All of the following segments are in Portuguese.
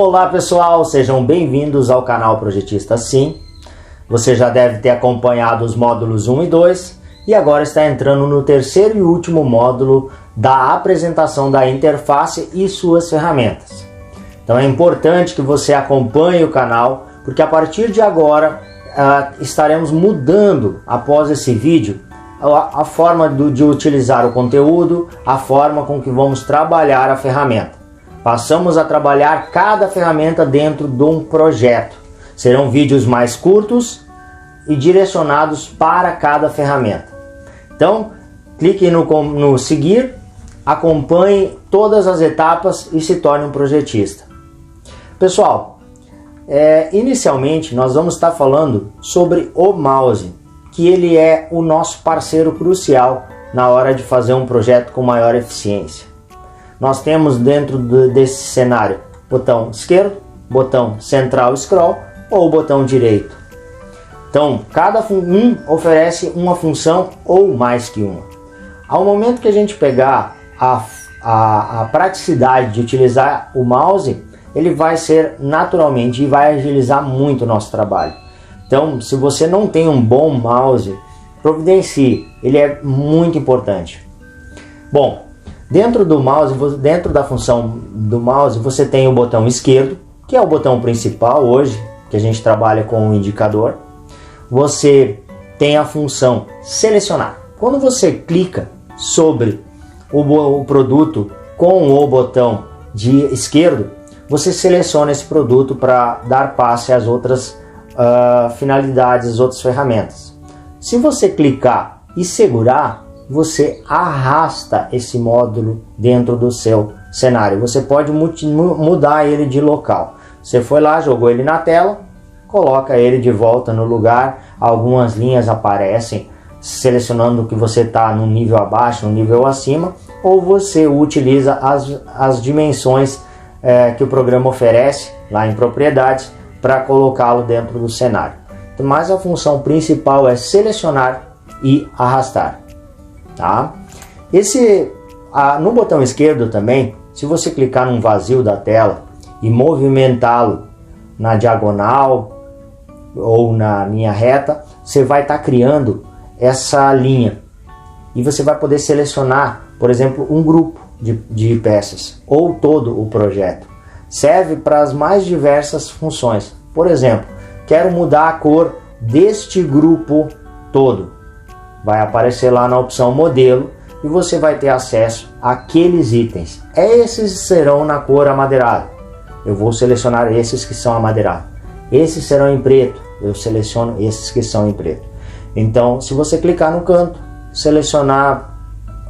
Olá pessoal, sejam bem-vindos ao canal Projetista Sim. Você já deve ter acompanhado os módulos 1 e 2 e agora está entrando no terceiro e último módulo da apresentação da interface e suas ferramentas. Então é importante que você acompanhe o canal, porque a partir de agora estaremos mudando após esse vídeo a forma de utilizar o conteúdo, a forma com que vamos trabalhar a ferramenta. Passamos a trabalhar cada ferramenta dentro de um projeto. Serão vídeos mais curtos e direcionados para cada ferramenta. Então, clique no seguir, acompanhe todas as etapas e se torne um projetista. Pessoal, inicialmente nós vamos estar falando sobre o mouse, que ele é o nosso parceiro crucial na hora de fazer um projeto com maior eficiência. Nós temos dentro desse cenário botão esquerdo, botão central scroll ou botão direito. Então, cada um oferece uma função ou mais que uma. Ao momento que a gente pegar a praticidade de utilizar o mouse, ele vai ser naturalmente e vai agilizar muito o nosso trabalho. Então, se você não tem um bom mouse, providencie, ele é muito importante. Bom, dentro do mouse, dentro da função do mouse, você tem o botão esquerdo, que é o botão principal hoje, que a gente trabalha com o indicador. Você tem a função selecionar. Quando você clica sobre o produto com o botão de esquerdo, você seleciona esse produto para dar passe às outras finalidades, às outras ferramentas. Se você clicar e segurar, você arrasta esse módulo dentro do seu cenário. Você pode mudar ele de local. Você foi lá, jogou ele na tela, coloca ele de volta no lugar. Algumas linhas aparecem selecionando que você está no nível abaixo, no nível acima, ou você utiliza as dimensões que o programa oferece lá em propriedades para colocá-lo dentro do cenário. Mas a função principal é selecionar e arrastar. Tá? No botão esquerdo também, se você clicar num vazio da tela e movimentá-lo na diagonal ou na linha reta, você vai estar criando essa linha e você vai poder selecionar, por exemplo, um grupo de peças ou todo o projeto. Serve para as mais diversas funções. Por exemplo, quero mudar a cor deste grupo todo. Vai aparecer lá na opção modelo e você vai ter acesso àqueles itens. Esses serão na cor amadeirada. Eu vou selecionar esses que são amadeirados. Esses serão em preto. Eu seleciono esses que são em preto. Então, se você clicar no canto, selecionar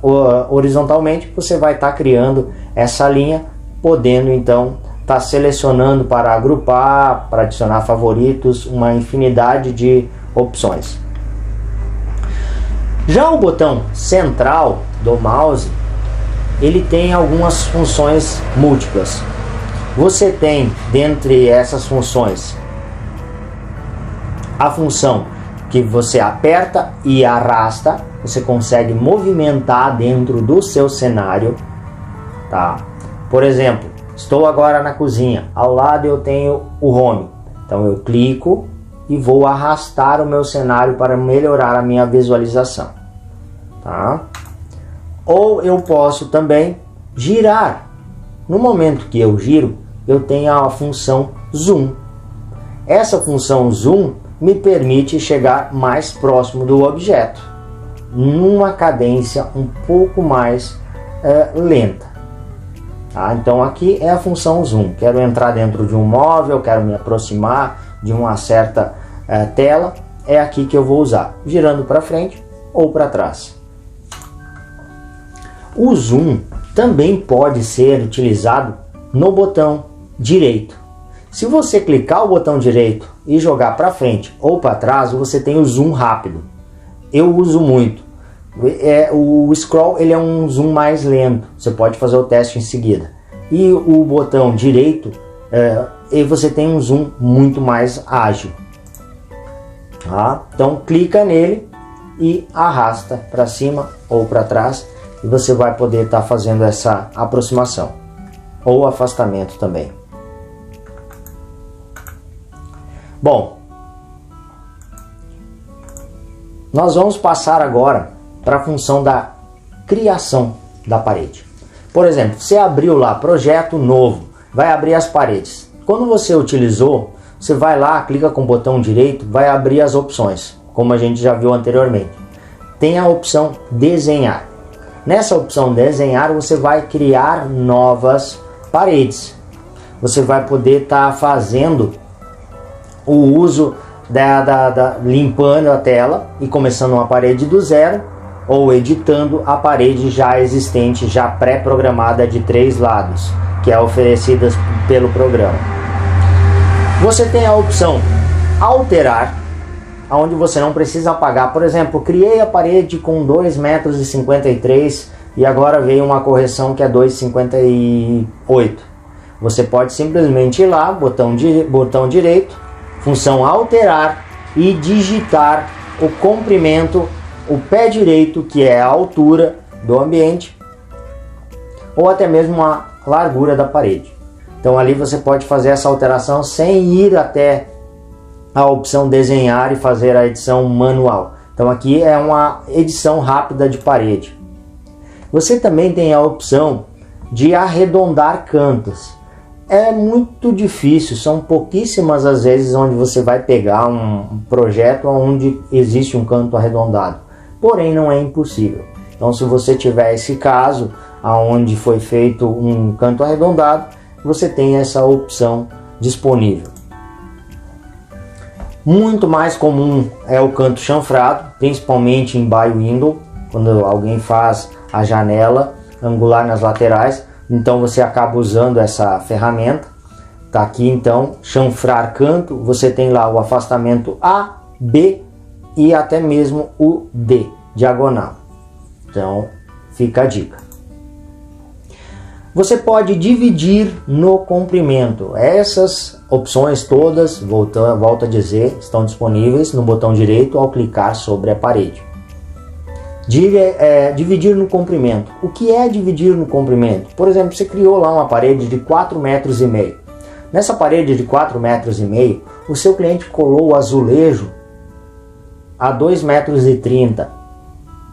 horizontalmente, você vai estar criando essa linha, podendo então estar selecionando para agrupar, para adicionar favoritos, uma infinidade de opções. Já o botão central do mouse, ele tem algumas funções múltiplas. Você tem, dentre essas funções, a função que você aperta e arrasta, você consegue movimentar dentro do seu cenário. Tá? Por exemplo, estou agora na cozinha, ao lado eu tenho o home. Então eu clico e vou arrastar o meu cenário para melhorar a minha visualização. Tá? Ou eu posso também girar. No momento que eu giro, eu tenho a função zoom. Essa função zoom me permite chegar mais próximo do objeto, numa cadência um pouco mais lenta. Tá? Então aqui é a função zoom. Quero entrar dentro de um móvel, quero me aproximar de uma certa tela, é aqui que eu vou usar, girando para frente ou para trás. O zoom também pode ser utilizado no botão direito. Se você clicar o botão direito e jogar para frente ou para trás, você tem o zoom rápido. Eu uso muito. O scroll ele é um zoom mais lento. Você pode fazer o teste em seguida. E o botão direito, você tem um zoom muito mais ágil. Tá? Então clica nele e arrasta para cima ou para trás. E você vai poder estar fazendo essa aproximação ou afastamento também. Bom, nós vamos passar agora para a função da criação da parede. Por exemplo, você abriu lá projeto novo, vai abrir as paredes. Quando você utilizou, você vai lá, clica com o botão direito, vai abrir as opções, como a gente já viu anteriormente. Tem a opção desenhar. Nessa opção desenhar, você vai criar novas paredes. Você vai poder estar fazendo o uso limpando a tela e começando uma parede do zero, ou editando a parede já existente, já pré-programada de 3 lados, que é oferecida pelo programa. Você tem a opção alterar, onde você não precisa apagar. Por exemplo, criei a parede com 2,53 metros e agora veio uma correção que é 2,58. Você pode simplesmente ir lá, botão direito, função alterar, e digitar o comprimento, o pé direito, que é a altura do ambiente, ou até mesmo a largura da parede. Então ali você pode fazer essa alteração sem ir até a opção desenhar e fazer a edição manual. Então aqui é uma edição rápida de parede. Você também tem a opção de arredondar cantos. É muito difícil, são pouquíssimas as vezes onde você vai pegar um projeto onde existe um canto arredondado. Porém, não é impossível. Então, se você tiver esse caso, onde foi feito um canto arredondado, você tem essa opção disponível. Muito mais comum é o canto chanfrado, principalmente em by window, quando alguém faz a janela angular nas laterais. Então você acaba usando essa ferramenta. Tá aqui então, chanfrar canto, você tem lá o afastamento A, B e até mesmo o D, diagonal. Então fica a dica. Você pode dividir no comprimento. Essas opções todas, volto a dizer, estão disponíveis no botão direito ao clicar sobre a parede. Dividir no comprimento. O que é dividir no comprimento? Por exemplo, você criou lá uma parede de 4,5 metros. Nessa parede de 4,5 metros, o seu cliente colou o azulejo a 2,30 metros.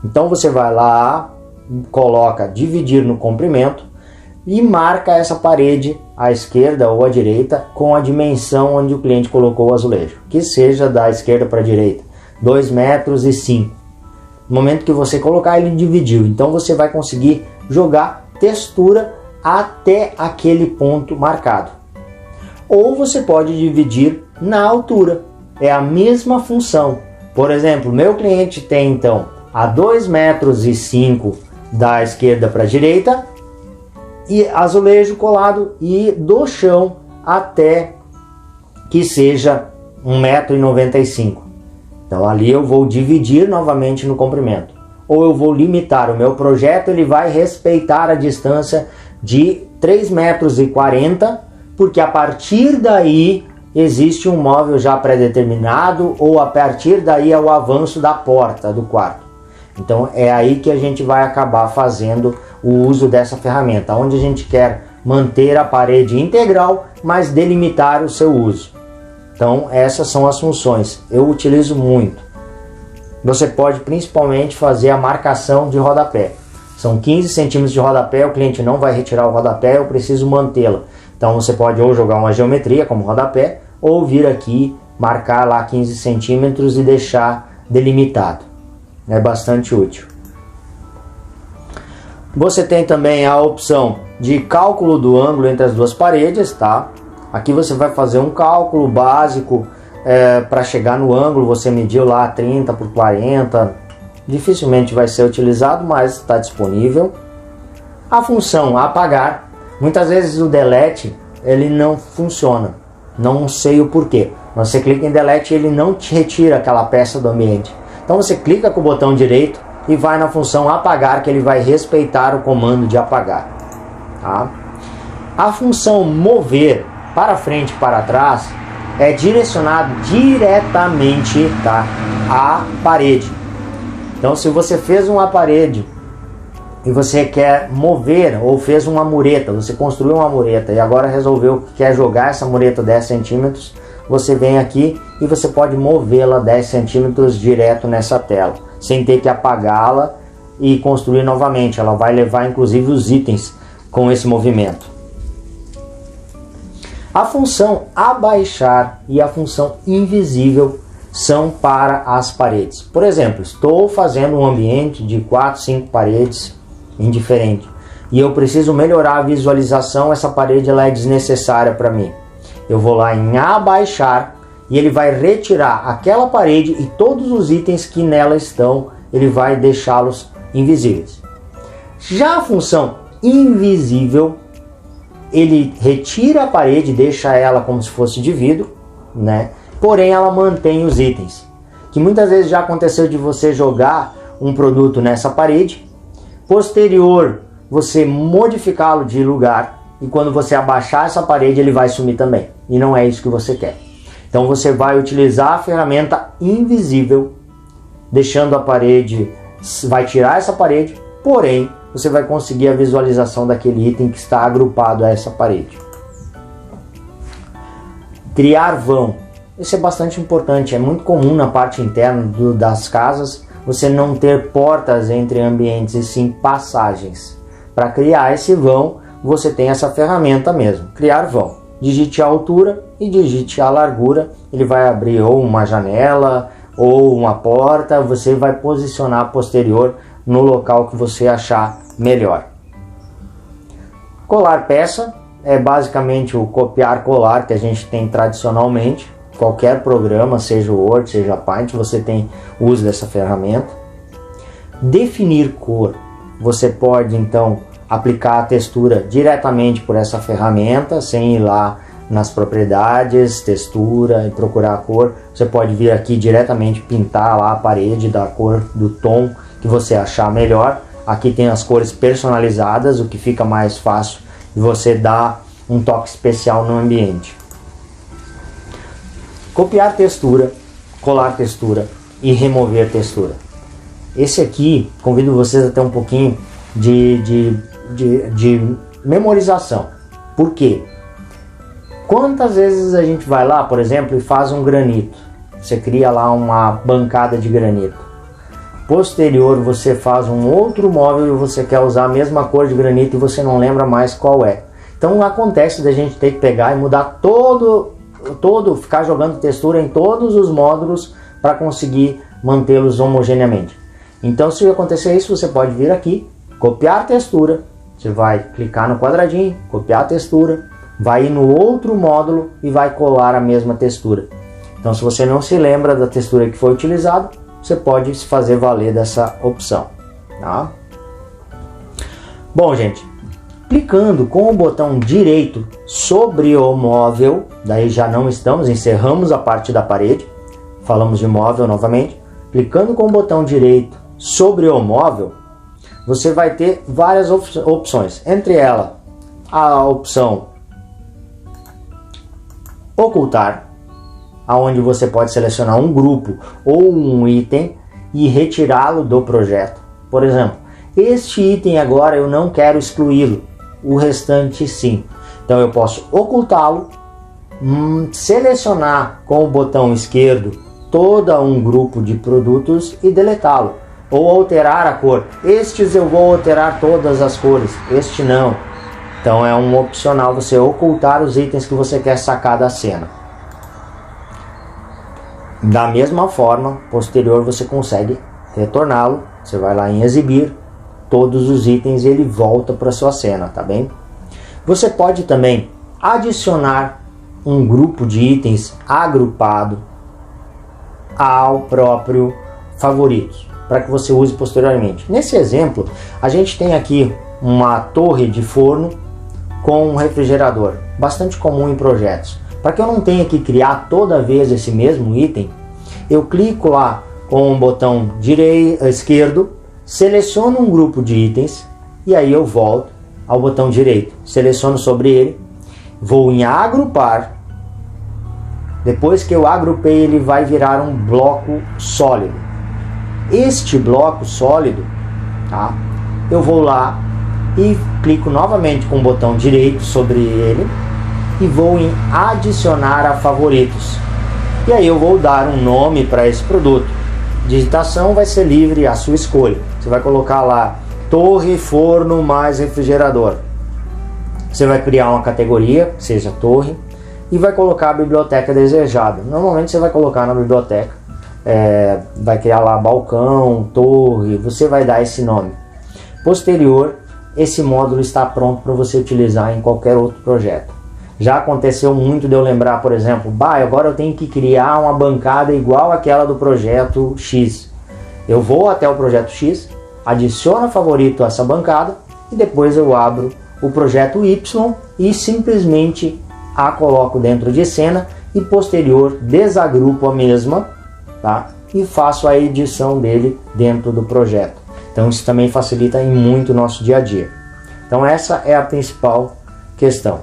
Então você vai lá, coloca dividir no comprimento e marca essa parede à esquerda ou à direita com a dimensão onde o cliente colocou o azulejo. Que seja da esquerda para a direita, 2,05 metros. No momento que você colocar, ele dividiu. Então você vai conseguir jogar textura até aquele ponto marcado. Ou você pode dividir na altura. É a mesma função. Por exemplo, meu cliente tem então a 2,05 metros da esquerda para a direita e azulejo colado, e do chão até que seja 1,95 m. Então ali eu vou dividir novamente no comprimento. Ou eu vou limitar o meu projeto, ele vai respeitar a distância de 3,40 metros, porque a partir daí existe um móvel já pré-determinado, ou a partir daí é o avanço da porta do quarto. Então é aí que a gente vai acabar fazendo o uso dessa ferramenta, onde a gente quer manter a parede integral, mas delimitar o seu uso. Então essas são as funções, eu utilizo muito. Você pode principalmente fazer a marcação de rodapé. São 15 centímetros de rodapé, o cliente não vai retirar o rodapé, eu preciso mantê-la. Então você pode ou jogar uma geometria como rodapé, ou vir aqui, marcar lá 15 centímetros e deixar delimitado. É bastante útil. Você tem também a opção de cálculo do ângulo entre as duas paredes, tá? Aqui você vai fazer um cálculo básico para chegar no ângulo. Você mediu lá 30 por 40, dificilmente vai ser utilizado, mas está disponível. A função apagar, muitas vezes o delete ele não funciona, não sei o porquê. Você clica em delete e ele não te retira aquela peça do ambiente. Então você clica com o botão direito e vai na função apagar, que ele vai respeitar o comando de apagar, tá? A função mover para frente e para trás é direcionado diretamente, tá, à parede. Então se você fez uma parede e você quer mover, ou fez uma mureta, você construiu uma mureta e agora resolveu que quer jogar essa mureta 10 centímetros, você vem aqui e você pode movê-la 10 centímetros direto nessa tela, sem ter que apagá-la e construir novamente. Ela vai levar inclusive os itens com esse movimento. A função abaixar e a função invisível são para as paredes. Por exemplo, estou fazendo um ambiente de 4, 5 paredes indiferente e eu preciso melhorar a visualização. Essa parede ela é desnecessária para mim. Eu vou lá em abaixar e ele vai retirar aquela parede e todos os itens que nela estão, ele vai deixá-los invisíveis. Já a função invisível, ele retira a parede, deixa ela como se fosse de vidro, né? Porém ela mantém os itens. Que muitas vezes já aconteceu de você jogar um produto nessa parede, posterior você modificá-lo de lugar e quando você abaixar essa parede ele vai sumir também. E não é isso que você quer. Então você vai utilizar a ferramenta invisível, deixando a parede, vai tirar essa parede, porém você vai conseguir a visualização daquele item que está agrupado a essa parede. Criar vão. Isso é bastante importante. É muito comum na parte interna das casas você não ter portas entre ambientes e sim passagens. Para criar esse vão, você tem essa ferramenta mesmo, criar vão. Digite a altura e digite a largura. Ele vai abrir ou uma janela ou uma porta. Você vai posicionar a posterior no local que você achar melhor. Colar peça é basicamente o copiar-colar que a gente tem tradicionalmente. Qualquer programa, seja o Word, seja a Paint, você tem uso dessa ferramenta. Definir cor. Você pode então aplicar a textura diretamente por essa ferramenta, sem ir lá nas propriedades, textura e procurar a cor. Você pode vir aqui diretamente pintar lá a parede da cor do tom que você achar melhor. Aqui tem as cores personalizadas, o que fica mais fácil de você dar um toque especial no ambiente. Copiar textura, colar textura e remover textura. Esse aqui, convido vocês a ter um pouquinho de memorização. Por quê? Quantas vezes a gente vai lá, por exemplo, e faz um granito? Você cria lá uma bancada de granito. Posterior você faz um outro móvel e você quer usar a mesma cor de granito e você não lembra mais qual é. Então acontece da gente ter que pegar e mudar ficar jogando textura em todos os módulos para conseguir mantê-los homogeneamente. Então se acontecer isso, você pode vir aqui, copiar textura, você vai clicar no quadradinho, copiar a textura, vai ir no outro módulo e vai colar a mesma textura. Então se você não se lembra da textura que foi utilizada, você pode se fazer valer dessa opção, tá? Bom, gente, clicando com o botão direito sobre o móvel, daí já não encerramos a parte da parede, falamos de móvel novamente. Clicando com o botão direito sobre o móvel, você vai ter várias opções, entre elas a opção ocultar, aonde você pode selecionar um grupo ou um item e retirá-lo do projeto. Por exemplo, este item agora eu não quero excluí-lo, o restante sim. Então eu posso ocultá-lo, selecionar com o botão esquerdo todo um grupo de produtos e deletá-lo. Ou alterar a cor. Estes eu vou alterar todas as cores, este não. Então é um opcional você ocultar os itens que você quer sacar da cena. Da mesma forma, posterior você consegue retorná-lo. Você vai lá em exibir todos os itens e ele volta para sua cena, tá bem? Você pode também adicionar um grupo de itens agrupado ao próprio favoritos, para que você use posteriormente. Nesse exemplo, a gente tem aqui uma torre de forno com um refrigerador, bastante comum em projetos. Para que eu não tenha que criar toda vez esse mesmo item, eu clico lá com o botão esquerdo, seleciono um grupo de itens e aí eu volto ao botão direito, seleciono sobre ele, vou em agrupar. Depois que eu agrupei, ele vai virar um bloco sólido. Este bloco sólido, tá? Eu vou lá e clico novamente com o botão direito sobre ele e vou em adicionar a favoritos. E aí eu vou dar um nome para esse produto. Digitação vai ser livre, a sua escolha. Você vai colocar lá torre, forno mais refrigerador. Você vai criar uma categoria, seja torre, e vai colocar a biblioteca desejada. Normalmente você vai colocar na biblioteca, vai criar lá balcão, torre, você vai dar esse nome. Posterior, esse módulo está pronto para você utilizar em qualquer outro projeto. Já aconteceu muito de eu lembrar, por exemplo, agora eu tenho que criar uma bancada igual àquela do projeto X. Eu vou até o projeto X, adiciono favorito a essa bancada e depois eu abro o projeto Y e simplesmente a coloco dentro de cena e posterior desagrupo a mesma, tá? E faço a edição dele dentro do projeto. Então isso também facilita muito o nosso dia a dia. Então essa é a principal questão.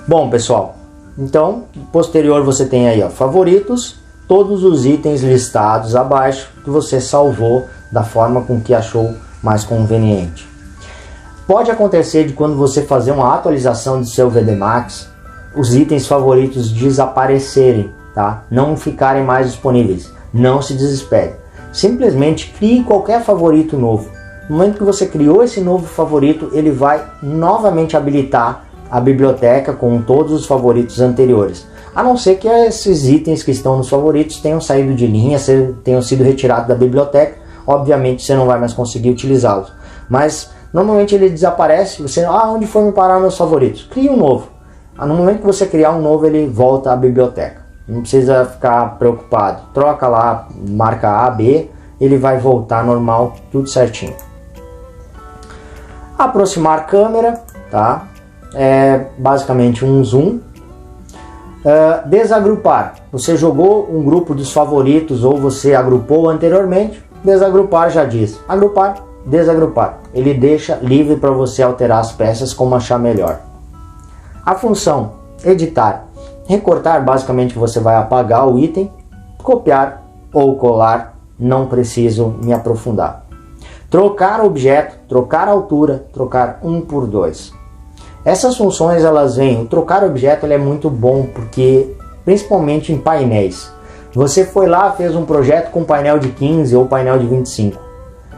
Bom, pessoal, então posterior você tem aí, ó, favoritos, todos os itens listados abaixo que você salvou da forma com que achou mais conveniente. Pode acontecer de quando você fazer uma atualização do seu VD Max, os itens favoritos desaparecerem, tá? Não ficarem mais disponíveis. Não se desespere. Simplesmente crie qualquer favorito novo. No momento que você criou esse novo favorito, ele vai novamente habilitar a biblioteca com todos os favoritos anteriores. A não ser que esses itens que estão nos favoritos tenham saído de linha, tenham sido retirados da biblioteca. Obviamente você não vai mais conseguir utilizá-los. Mas normalmente ele desaparece, você, onde foi me parar meus favoritos? Cria um novo. No momento que você criar um novo, ele volta à biblioteca. Não precisa ficar preocupado. Troca lá, marca A, B, ele vai voltar normal, tudo certinho. Aproximar câmera, tá? É basicamente um zoom. Desagrupar. Você jogou um grupo dos favoritos ou você agrupou anteriormente. Desagrupar já diz. Agrupar, desagrupar. Ele deixa livre para você alterar as peças como achar melhor. A função editar. Recortar, basicamente você vai apagar o item. Copiar ou colar, não preciso me aprofundar. Trocar objeto, trocar altura, trocar 1 por 2. Essas funções elas vêm, o trocar objeto ele é muito bom porque, principalmente em painéis, você foi lá, fez um projeto com painel de 15 ou painel de 25.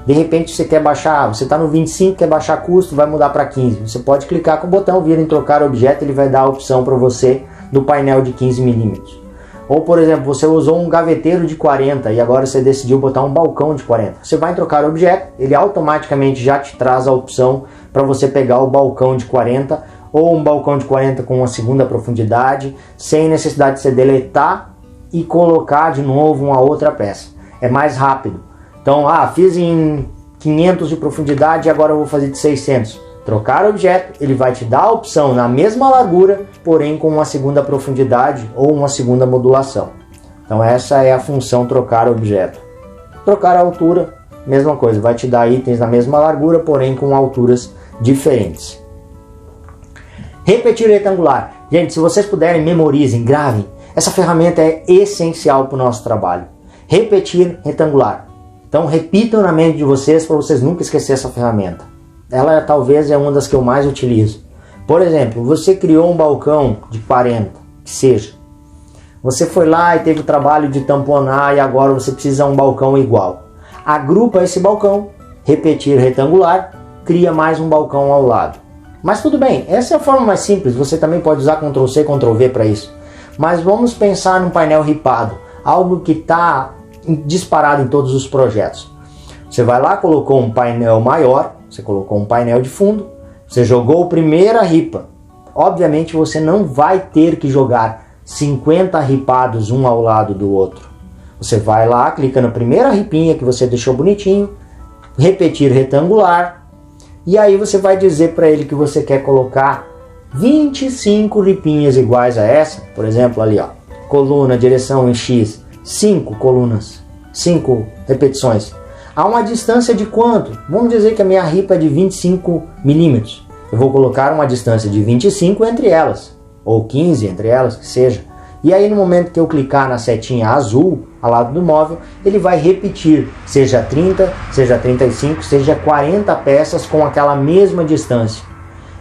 De repente você quer baixar, você está no 25, quer baixar custo, vai mudar para 15. Você pode clicar com o botão, vir em trocar objeto, ele vai dar a opção para você do painel de 15 mm. Ou por exemplo, você usou um gaveteiro de 40 e agora você decidiu botar um balcão de 40. Você vai em trocar objeto, ele automaticamente já te traz a opção para você pegar o balcão de 40 ou um balcão de 40 com uma segunda profundidade, sem necessidade de você deletar e colocar de novo uma outra peça. É mais rápido. Então, fiz em 500 de profundidade e agora eu vou fazer de 600. Trocar objeto, ele vai te dar a opção na mesma largura, porém com uma segunda profundidade ou uma segunda modulação. Então essa é a função trocar objeto. Trocar altura, mesma coisa, vai te dar itens na mesma largura, porém com alturas diferentes. Repetir retangular. Gente, se vocês puderem, memorizem, gravem. Essa ferramenta é essencial para o nosso trabalho. Repetir retangular. Então repitam na mente de vocês para vocês nunca esquecer essa ferramenta. Ela talvez é uma das que eu mais utilizo. Por exemplo, você criou um balcão de 40, que seja. Você foi lá e teve o trabalho de tamponar e agora você precisa de um balcão igual. Agrupa esse balcão, repetir retangular, cria mais um balcão ao lado. Mas tudo bem, essa é a forma mais simples, você também pode usar Ctrl C, Ctrl V para isso. Mas vamos pensar num painel ripado, algo que está disparado em todos os projetos. Você vai lá, colocou um painel maior, você colocou um painel de fundo, você jogou a primeira ripa. Obviamente você não vai ter que jogar 50 ripados um ao lado do outro. Você vai lá, clica na primeira ripinha que você deixou bonitinho, repetir retangular, e aí você vai dizer para ele que você quer colocar 25 ripinhas iguais a essa, por exemplo ali, ó, coluna, direção em X, 5 colunas, 5 repetições. A uma distância de quanto? Vamos dizer que a minha ripa é de 25 milímetros. Eu vou colocar uma distância de 25 entre elas, ou 15 entre elas, que seja. E aí no momento que eu clicar na setinha azul, ao lado do móvel, ele vai repetir, seja 30, seja 35, seja 40 peças com aquela mesma distância.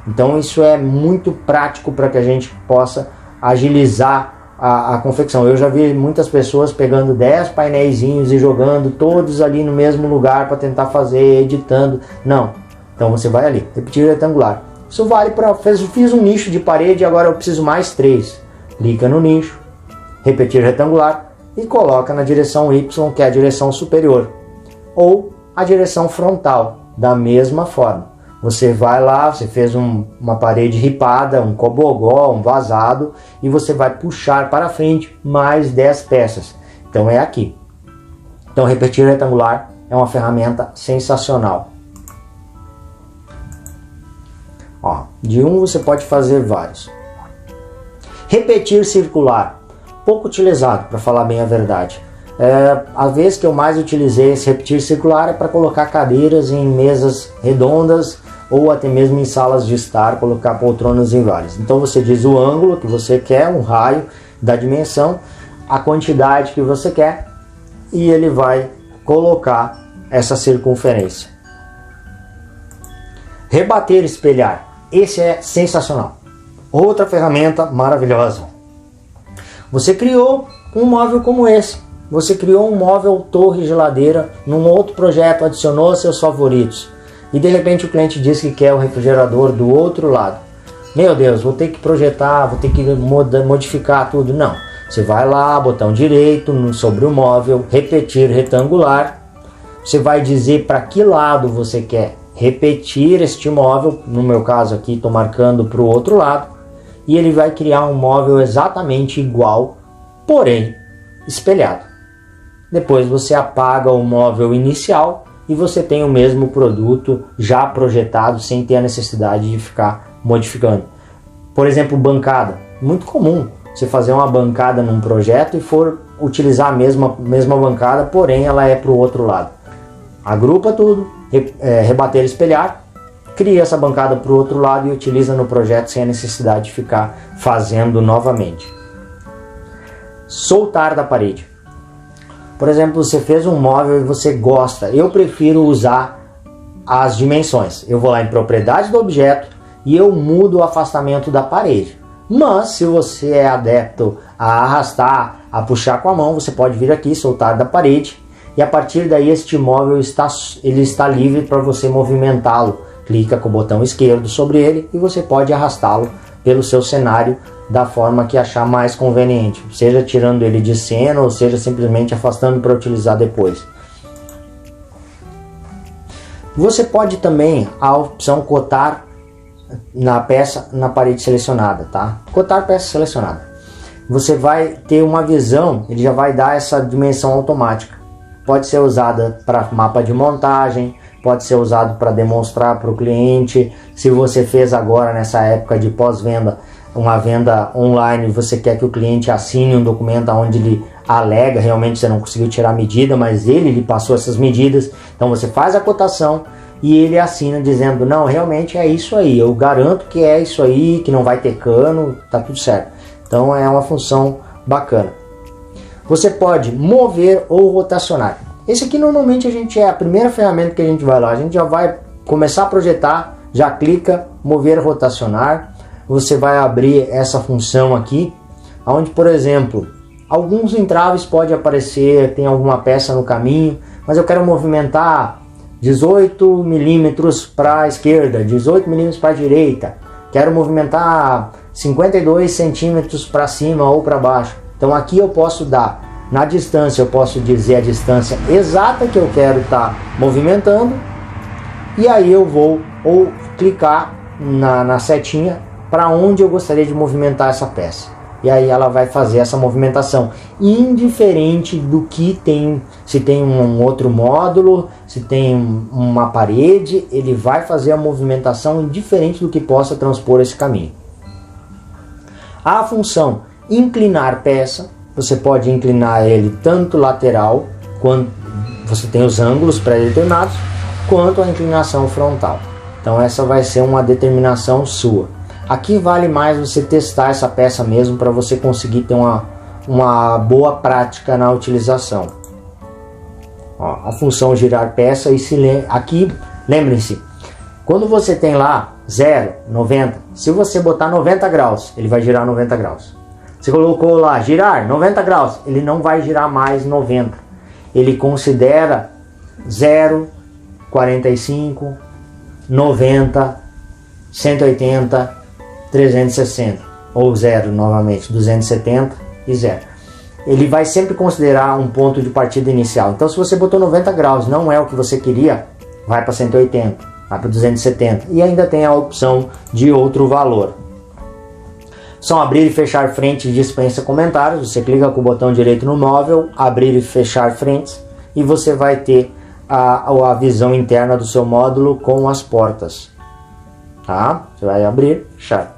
Então isso é muito prático para que a gente possa agilizar a confecção. Eu já vi muitas pessoas pegando 10 painéisinhos e jogando todos ali no mesmo lugar para tentar fazer, editando. Não. Então você vai ali, repetir retangular. Isso vale para... Fiz um nicho de parede, agora eu preciso mais 3. Clica no nicho, repetir retangular e coloca na direção Y, que é a direção superior. Ou a direção frontal, da mesma forma. Você vai lá, você fez uma parede ripada, um cobogó, um vazado, e você vai puxar para frente mais 10 peças. Então é aqui. Então repetir retangular é uma ferramenta sensacional. Ó, de um você pode fazer vários. Repetir circular, pouco utilizado, para falar bem a verdade. A vez que eu mais utilizei esse repetir circular é para colocar cadeiras em mesas redondas ou até mesmo em salas de estar, colocar poltronas em várias. Então você diz o ângulo que você quer, um raio da dimensão, a quantidade que você quer e ele vai colocar essa circunferência. Rebater espelhar, esse é sensacional. Outra ferramenta maravilhosa. Você criou um móvel como esse. Você criou um móvel torre geladeira num outro projeto, adicionou seus favoritos. E de repente o cliente diz que quer o refrigerador do outro lado. Meu Deus, vou ter que projetar, vou ter que modificar tudo. Não. Você vai lá, botão direito sobre o móvel, repetir retangular. Você vai dizer para que lado você quer repetir este móvel. No meu caso aqui estou marcando para o outro lado. E ele vai criar um móvel exatamente igual, porém espelhado. Depois você apaga o móvel inicial e você tem o mesmo produto já projetado sem ter a necessidade de ficar modificando. Por exemplo, bancada. Muito comum você fazer uma bancada num projeto e for utilizar a mesma bancada, porém ela é para o outro lado. Agrupa tudo, rebater, espelhar, cria essa bancada para o outro lado e utiliza no projeto sem a necessidade de ficar fazendo novamente. Soltar da parede. Por exemplo, você fez um móvel e você gosta. Eu prefiro usar as dimensões. Eu vou lá em propriedade do objeto e eu mudo o afastamento da parede. Mas se você é adepto a arrastar, a puxar com a mão, você pode vir aqui, soltar da parede. E a partir daí este móvel ele está livre para você movimentá-lo. Clica com o botão esquerdo sobre ele e você pode arrastá-lo pelo seu cenário da forma que achar mais conveniente, seja tirando ele de cena ou seja simplesmente afastando para utilizar depois. Você pode também a opção cotar na peça na parede selecionada, tá? Cotar peça selecionada. Você vai ter uma visão, ele já vai dar essa dimensão automática. Pode ser usada para mapa de montagem, pode ser usado para demonstrar para o cliente. Se você fez agora nessa época de pós-venda uma venda online, você quer que o cliente assine um documento onde ele alega, realmente você não conseguiu tirar a medida, mas ele lhe passou essas medidas, então você faz a cotação e ele assina dizendo, não, realmente é isso aí, eu garanto que é isso aí, que não vai ter cano, tá tudo certo. Então é uma função bacana. Você pode mover ou rotacionar. Esse aqui normalmente a primeira ferramenta que a gente vai lá, a gente já vai começar a projetar, já clica, mover, rotacionar. Você vai abrir essa função aqui, onde, por exemplo, alguns entraves pode aparecer, tem alguma peça no caminho, mas eu quero movimentar 18 milímetros para a esquerda, 18 milímetros para a direita, quero movimentar 52 centímetros para cima ou para baixo. Então aqui eu posso dar, na distância eu posso dizer a distância exata que eu quero estar movimentando, e aí eu vou ou clicar na setinha para onde eu gostaria de movimentar essa peça. E aí ela vai fazer essa movimentação, indiferente do que tem, se tem um outro módulo, se tem uma parede, ele vai fazer a movimentação indiferente do que possa transpor esse caminho. A função inclinar peça, você pode inclinar ele tanto lateral, quanto você tem os ângulos pré-determinados, quanto a inclinação frontal. Então essa vai ser uma determinação sua. Aqui vale mais você testar essa peça mesmo para você conseguir ter uma boa prática na utilização. Ó, a função girar peça, e aqui lembrem-se, quando você tem lá 0, 90. Se você botar 90 graus, ele vai girar 90 graus. Você colocou lá, girar 90 graus, ele não vai girar mais 90. Ele considera 0, 45, 90, 180, 360. Ou 0 novamente, 270 e 0. Ele vai sempre considerar um ponto de partida inicial. Então se você botou 90 graus, não é o que você queria, vai para 180, vai para 270. E ainda tem a opção de outro valor. São abrir e fechar frente dispensa comentários. Você clica com o botão direito no móvel, abrir e fechar frentes, e você vai ter a visão interna do seu módulo com as portas. Tá? Você vai abrir, fechar.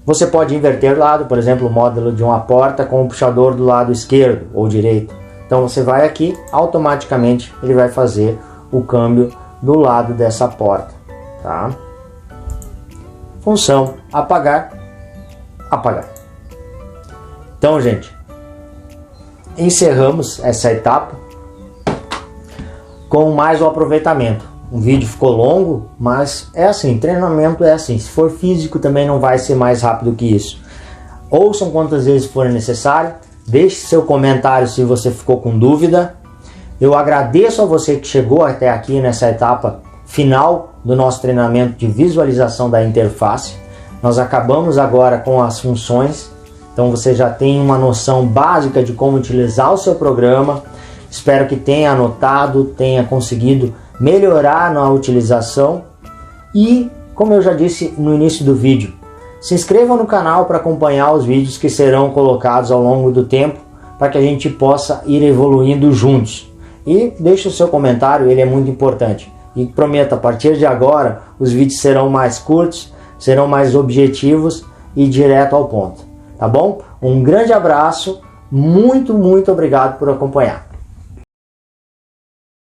Você pode inverter lado, por exemplo, o módulo de uma porta com o puxador do lado esquerdo ou direito. Então você vai aqui, automaticamente ele vai fazer o câmbio do lado dessa porta. Tá? Função apagar, apagar. Então, gente, encerramos essa etapa com mais um aproveitamento. O vídeo ficou longo, mas é assim, treinamento é assim. Se for físico também não vai ser mais rápido que isso. Ouçam quantas vezes for necessário. Deixe seu comentário se você ficou com dúvida. Eu agradeço a você que chegou até aqui nessa etapa final do nosso treinamento de visualização da interface. Nós acabamos agora com as funções. Então você já tem uma noção básica de como utilizar o seu programa. Espero que tenha anotado, tenha conseguido melhorar na utilização. E, como eu já disse no início do vídeo, se inscreva no canal para acompanhar os vídeos que serão colocados ao longo do tempo, para que a gente possa ir evoluindo juntos. E deixe o seu comentário, ele é muito importante. E prometo, a partir de agora, os vídeos serão mais curtos, serão mais objetivos e direto ao ponto. Tá bom? Um grande abraço, muito obrigado por acompanhar.